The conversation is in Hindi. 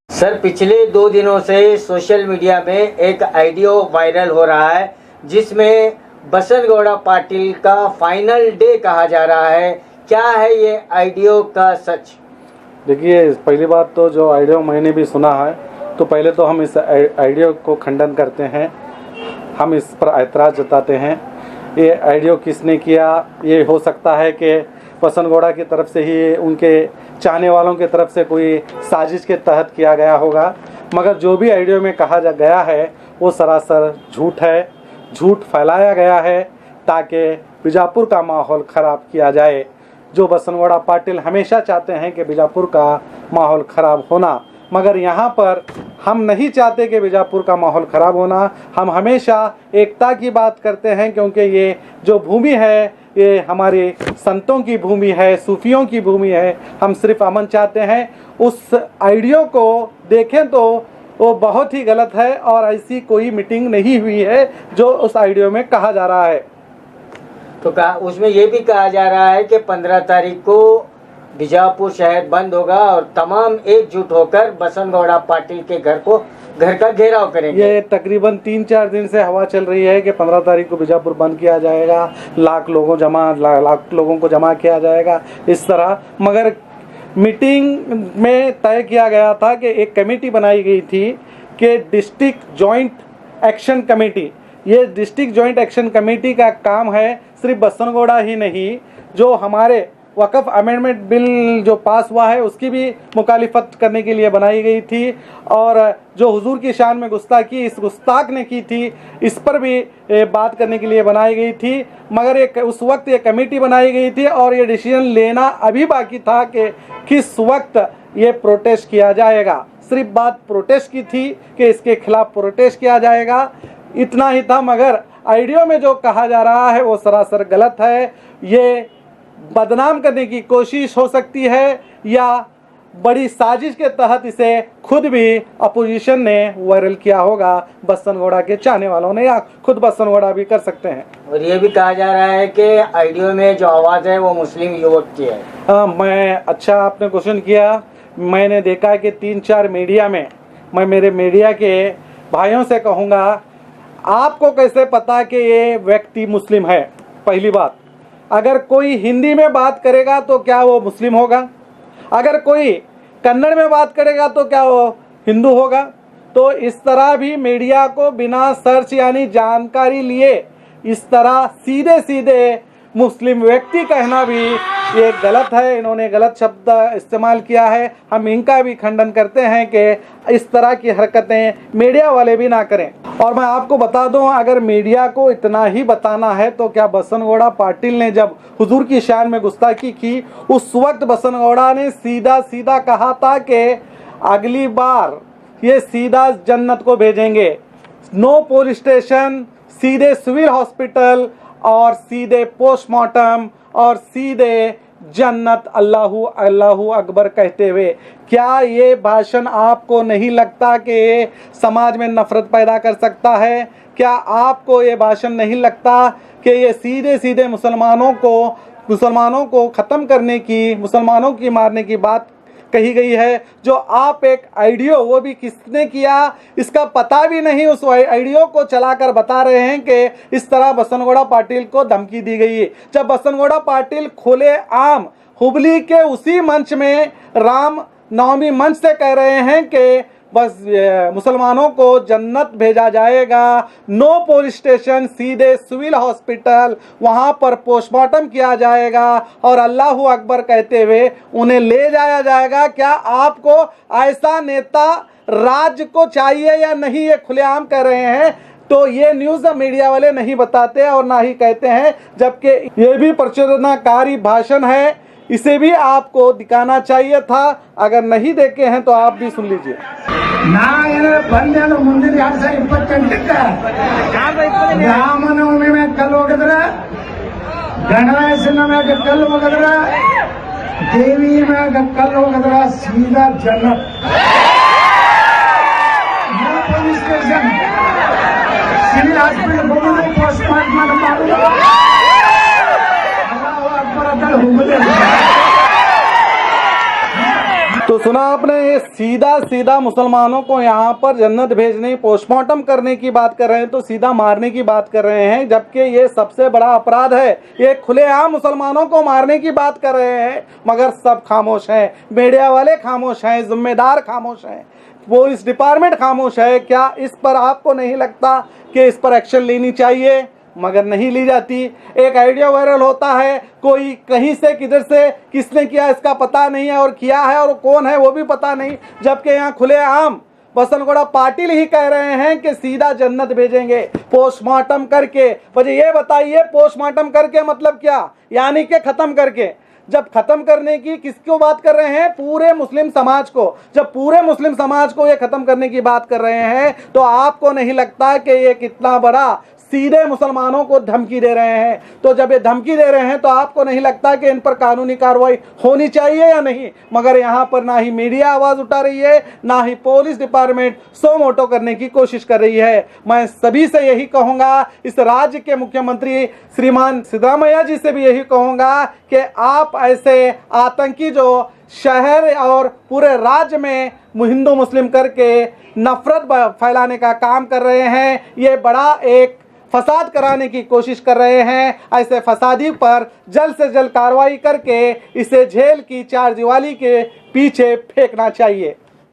सर, पिछले 2 दिनों से सोशल मीडिया में एक ऑडियो वायरल हो रहा है जिसमें बसनगौड़ा पाटिल का फाइनल डे कहा जा रहा है। क्या है ये ऑडियो का सच? देखिए, पहली बात तो जो ऑडियो मैंने भी सुना है, तो पहले तो हम इस ऑडियो को खंडन करते हैं, हम इस पर ऐतराज़ जताते हैं। ये ऑडियो किसने किया? ये हो सकता है कि बसनगौड़ा की तरफ से ही, उनके चाहने वालों की तरफ से कोई साजिश के तहत किया गया होगा। मगर जो भी ऑडियो में कहा गया है वो सरासर झूठ है, झूठ फैलाया गया है ताकि बीजापुर का माहौल ख़राब किया जाए। जो बसनगौड़ा पाटिल हमेशा चाहते हैं कि बीजापुर का माहौल ख़राब होना, मगर यहाँ पर हम नहीं चाहते कि बीजापुर का माहौल ख़राब होना। हम हमेशा एकता की बात करते हैं, क्योंकि ये जो भूमि है ये हमारे संतों की भूमि है, सूफियों की भूमि है। हम सिर्फ अमन चाहते हैं। उस ऑडियो को देखें तो वो बहुत ही गलत है और ऐसी कोई मीटिंग नहीं हुई है जो उस ऑडियो में कहा जा रहा है। तो उसमें ये भी कहा जा रहा है कि 15 तारीख को बीजापुर शहर बंद होगा और तमाम एकजुट होकर बसनगौड़ा पाटिल के घर का घेराव करेंगे। ये तकरीबन 3-4 दिन से हवा चल रही है कि 15 तारीख को बीजापुर बंद किया जाएगा, लाख लोगों को जमा किया जाएगा, इस तरह। मगर मीटिंग में तय किया गया था कि एक कमेटी बनाई गई थी कि डिस्ट्रिक्ट जॉइंट एक्शन कमेटी। ये डिस्ट्रिक्ट जॉइंट एक्शन कमेटी का काम है सिर्फ बसनगौड़ा ही नहीं, जो हमारे वक़्फ़ अमेंडमेंट बिल जो पास हुआ है उसकी भी मुखालिफत करने के लिए बनाई गई थी, और जो हुजूर की शान में गुस्ताखी इस गुस्ताख ने की थी इस पर भी बात करने के लिए बनाई गई थी। मगर उस वक्त ये कमेटी बनाई गई थी और ये डिसीजन लेना अभी बाकी था कि किस वक्त ये प्रोटेस्ट किया जाएगा। सिर्फ बात प्रोटेस्ट की थी कि इसके खिलाफ प्रोटेस्ट किया जाएगा, इतना ही था। मगर ऑडियो में जो कहा जा रहा है वो सरासर गलत है। ये बदनाम करने की कोशिश हो सकती है या बड़ी साजिश के तहत इसे खुद भी अपोजिशन ने वायरल किया होगा, बसनगौड़ा के चाहने वालों ने, या खुद बसनगौड़ा भी कर सकते हैं। और ये भी कहा जा रहा है कि ऑडियो में जो आवाज़ है वो मुस्लिम युवक की है। अच्छा आपने क्वेश्चन किया। मैंने देखा कि 3-4 मीडिया में, मैं मेरे मीडिया के भाइयों से कहूँगा, आपको कैसे पता कि ये व्यक्ति मुस्लिम है? पहली बात, अगर कोई हिंदी में बात करेगा तो क्या वो मुस्लिम होगा? अगर कोई कन्नड़ में बात करेगा तो क्या वो हिंदू होगा? तो इस तरह भी मीडिया को बिना सर्च यानी जानकारी लिए इस तरह सीधे सीधे मुस्लिम व्यक्ति कहना भी ये गलत है। इन्होंने गलत शब्द इस्तेमाल किया है। हम इनका भी खंडन करते हैं कि इस तरह की हरकतें मीडिया वाले भी ना करें। और मैं आपको बता दूं, अगर मीडिया को इतना ही बताना है तो क्या बसनगौड़ा पाटिल ने जब हुजूर की शान में गुस्ताखी की, उस वक्त बसनगौड़ा ने सीधा सीधा कहा था कि अगली बार ये सीधा जन्नत को भेजेंगे, नो पुलिस स्टेशन, सीधे सिविल हॉस्पिटल और सीधे पोस्टमार्टम और सीधे जन्नत, अल्लाहू अल्लाहू अकबर कहते हुए। क्या ये भाषण आपको नहीं लगता कि ये समाज में नफरत पैदा कर सकता है? क्या आपको ये भाषण नहीं लगता कि ये सीधे सीधे मुसलमानों को ख़त्म करने की, मुसलमानों की मारने की बात कही गई है? जो आप एक ऑडियो, वो भी किसने किया इसका पता भी नहीं, उस ऑडियो को चलाकर बता रहे हैं कि इस तरह बसनगौड़ा पाटिल को धमकी दी गई है। जब बसनगौड़ा पाटिल खुले आम हुबली के उसी मंच में, राम नवमी मंच से कह रहे हैं कि बस मुसलमानों को जन्नत भेजा जाएगा, नो पुलिस स्टेशन, सीधे सिविल हॉस्पिटल, वहाँ पर पोस्टमार्टम किया जाएगा और अल्लाहू अकबर कहते हुए उन्हें ले जाया जाएगा। क्या आपको ऐसा नेता राज्य को चाहिए या नहीं, ये खुलेआम कह रहे हैं। तो ये न्यूज़ मीडिया वाले नहीं बताते और ना ही कहते हैं, जबकि ये भी प्रचोदनाकारी भाषण है, इसे भी आपको दिखाना चाहिए था। अगर नहीं देखे हैं तो आप भी सुन लीजिए। ಮುಂದಿನ 2028 ರಾಮನವಮಿ ಮ್ಯಾಗ ಕಲ್ಲು ಹೋಗದ್ರ, ಗಣರಾಯಸನ ಮ್ಯಾಗ ಕಲ್ಲು ಹೋಗದ್ರ, ದೇವಿ ಮ್ಯಾಗ ಕಲ್ಲು ಹೋಗದ್ರ ಸೀದಾ Jannat, police station, civil hospital ಹೋಗೋದು, ಪೋಸ್ಟ್ ಮಾರ್ಟಮ್ ಮಾಡೋದು, तो सुना आपने, ये सीधा सीधा मुसलमानों को यहाँ पर जन्नत भेजने, पोस्टमार्टम करने की बात कर रहे हैं, तो सीधा मारने की बात कर रहे हैं, जबकि ये सबसे बड़ा अपराध है। ये खुलेआम मुसलमानों को मारने की बात कर रहे हैं, मगर सब खामोश हैं, मीडिया वाले खामोश हैं, जिम्मेदार खामोश हैं, पुलिस डिपार्टमेंट खामोश है। क्या इस पर आपको नहीं लगता कि इस पर एक्शन लेनी चाहिए? मगर नहीं ली जाती। एक आइडिया वायरल होता है, कोई कहीं से किधर से किसने किया इसका पता नहीं है, और किया है और कौन है वो भी पता नहीं, जबकि यहाँ खुलेआम बसनगौड़ा पाटिल ही कह रहे हैं कि सीधा जन्नत भेजेंगे पोस्टमार्टम करके। मुझे ये बताइए, पोस्टमार्टम करके मतलब क्या? यानी कि खत्म करके। जब खत्म करने की किसको बात कर रहे हैं? पूरे मुस्लिम समाज को। जब पूरे मुस्लिम समाज को ये खत्म करने की बात कर रहे हैं, तो आपको नहीं लगता कि ये कितना बड़ा सीधे मुसलमानों को धमकी दे रहे हैं? तो जब ये धमकी दे रहे हैं, तो आपको नहीं लगता कि इन पर कानूनी कार्रवाई होनी चाहिए या नहीं? मगर यहाँ पर ना ही मीडिया आवाज उठा रही है, ना ही पुलिस डिपार्टमेंट सो मोटो करने की कोशिश कर रही है। मैं सभी से यही कहूंगा, इस राज्य के मुख्यमंत्री श्रीमान सिद्धरामैया जी से भी यही कहूंगा कि आप ऐसे आतंकी जो शहर और पूरे राज्य में हिंदू मुस्लिम करके नफरत फैलाने का काम कर रहे हैं, ये बड़ा एक फसाद कराने की कोशिश कर रहे हैं। ऐसे फसादी पर जल्द से जल्द कार्रवाई करके इसे जेल की चारदीवारी के पीछे फेंकना चाहिए।